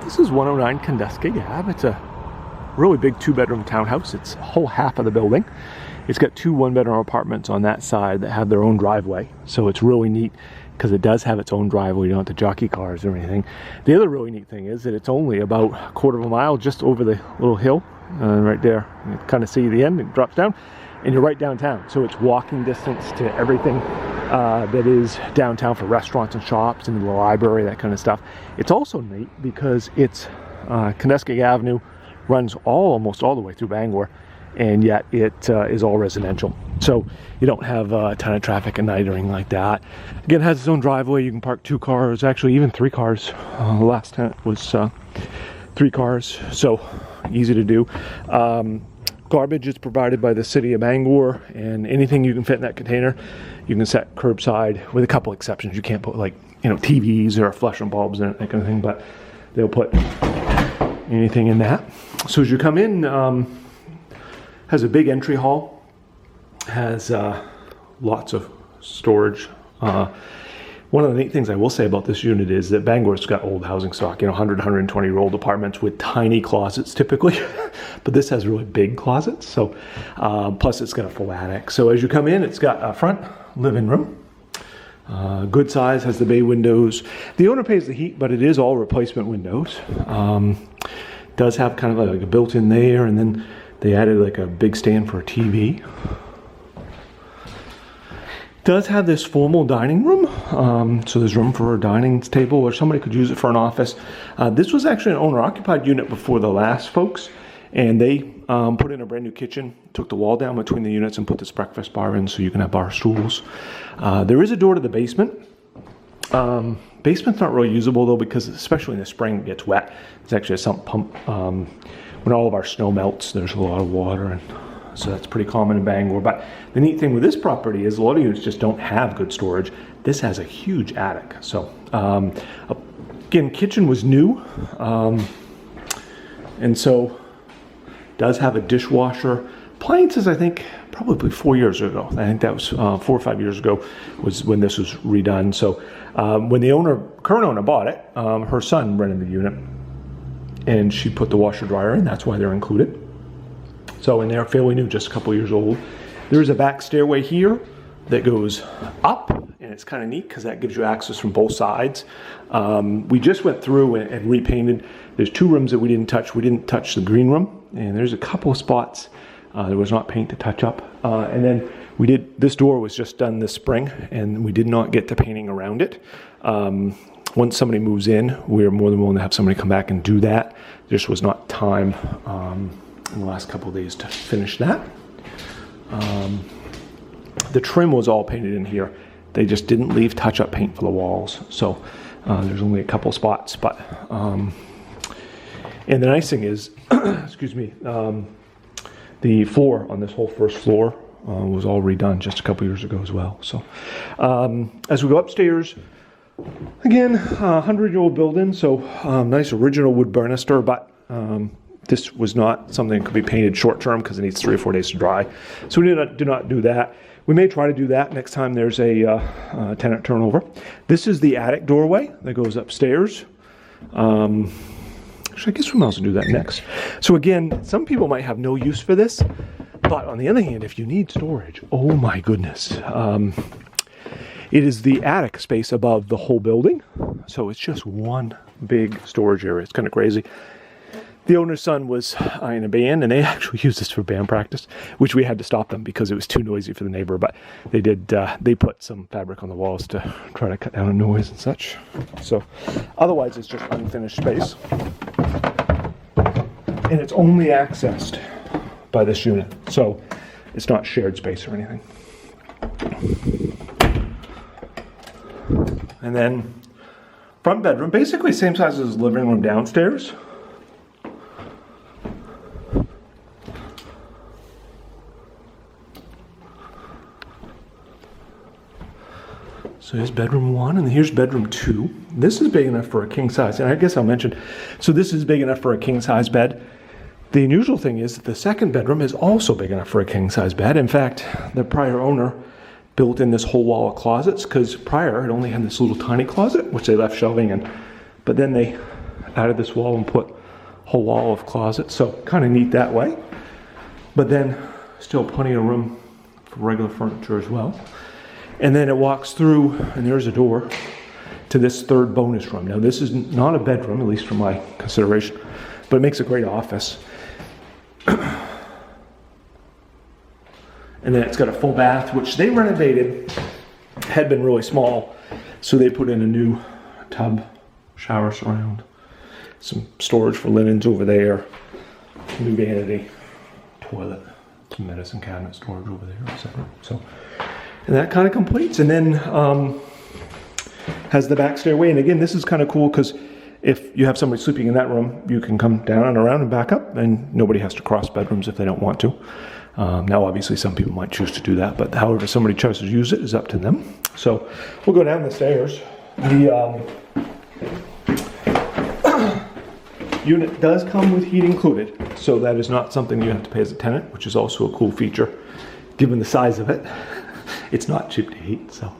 This is 109 Kenduskeag Ave. It's a really big 2-bedroom townhouse. It's a whole half of the building. It's got 2 1-bedroom apartments on that side that have their own driveway. So it's really neat because it does have its own driveway. You don't have to jockey cars or anything. The other really neat thing is that it's only about a quarter of a mile just over the little hill right there. You kind of see the end, it drops down, and you're right downtown. So it's walking distance to everything that is downtown for restaurants and shops and the library, that kind of stuff. It's also neat because it's Kenduskeag Avenue runs almost all the way through Bangor, and yet it is all residential. So you don't have a ton of traffic at night or anything like that. Again, it has its own driveway. You can park 2 cars, actually even 3 cars. The last tenant was 3 cars, so easy to do. Garbage is provided by the city of Bangor, and anything you can fit in that container, you can set curbside, with a couple exceptions. You can't put, like, TVs or fluorescent bulbs in it, that kind of thing, but they'll put anything in that. So as you come in, has a big entry hall, has lots of storage. One of the neat things I will say about this unit is that Bangor's got old housing stock, 100, 120-year-old apartments with tiny closets typically, but this has really big closets. So, plus it's got a full attic. So as you come in, it's got a front living room, good size, has the bay windows. The owner pays the heat, but it is all replacement windows. Does have kind of like a built-in there, and then they added like a big stand for a TV. Does have this formal dining room, so there's room for a dining table, or somebody could use it for an office. This was actually an owner-occupied unit before the last folks, and they put in a brand new kitchen, took the wall down between the units and put this breakfast bar in so you can have bar stools. There is a door to the basement. Basement's not really usable though, because especially in the spring it gets wet. It's actually a sump pump. When all of our snow melts, there's a lot of water, and so that's pretty common in Bangor. But the neat thing with this property is a lot of units just don't have good storage. This has a huge attic. So again, kitchen was new, and so does have a dishwasher. Appliances, I think, probably 4 years ago. I think that was 4 or 5 years ago was when this was redone. So when the current owner bought it, her son rented the unit, and she put the washer dryer in. That's why they're included. So, and they're fairly new, just a couple years old. There is a back stairway here that goes up, and it's kind of neat because that gives you access from both sides. We just went through and repainted. There's 2 rooms that we didn't touch. We didn't touch the green room, and there's a couple of spots there was not paint to touch up. And then we did, this door was just done this spring, and we did not get to painting around it. Once somebody moves in, we're more than willing to have somebody come back and do that. There just was not time in the last couple of days to finish that. The trim was all painted in here. They just didn't leave touch-up paint for the walls, so there's only a couple spots. But and the nice thing is, excuse me, the floor on this whole first floor was all redone just a couple years ago as well. So as we go upstairs, again, 100-year-old building, so nice original wood banister, but this was not something that could be painted short-term because it needs 3 or 4 days to dry. So we do not do that. We may try to do that next time there's a tenant turnover. This is the attic doorway that goes upstairs. Actually, I guess we might as well do that next. So again, some people might have no use for this, but on the other hand, if you need storage, oh my goodness. It is the attic space above the whole building, so it's just one big storage area. It's kind of crazy. The owner's son was in a band, and they actually used this for band practice, which we had to stop them because it was too noisy for the neighbor. But they did. They put some fabric on the walls to try to cut down on noise and such. So, otherwise, it's just unfinished space, and it's only accessed by this unit, so it's not shared space or anything. And then front bedroom, basically same size as the living room downstairs. So here's bedroom 1, and here's bedroom 2. This is big enough for a king size, and I guess I'll mention, so this is big enough for a king size bed. The unusual thing is that the second bedroom is also big enough for a king size bed. In fact, the prior owner built in this whole wall of closets, because prior it only had this little tiny closet, which they left shelving in. But then they added this wall and put a whole wall of closets, so kind of neat that way. But then still plenty of room for regular furniture as well. And then it walks through, and there's a door to this third bonus room. Now this is not a bedroom, at least from my consideration, but it makes a great office. And then it's got a full bath, which they renovated, had been really small, so they put in a new tub, shower surround, some storage for linens over there, new vanity, toilet, some medicine cabinet storage over there, etc. So, and that kind of completes. And then has the back stairway. And again, this is kind of cool because if you have somebody sleeping in that room, you can come down and around and back up, and nobody has to cross bedrooms if they don't want to. Now, obviously, some people might choose to do that, but however somebody chooses to use it is up to them. So we'll go down the stairs. The unit does come with heat included, so that is not something you have to pay as a tenant, which is also a cool feature, given the size of it. It's not cheap to heat, so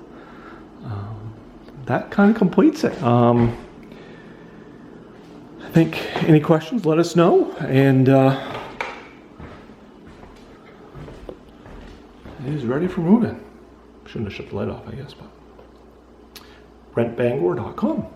that kind of completes it. I think any questions, let us know, and it is ready for moving. Shouldn't have shut the light off, I guess, but rentbangor.com.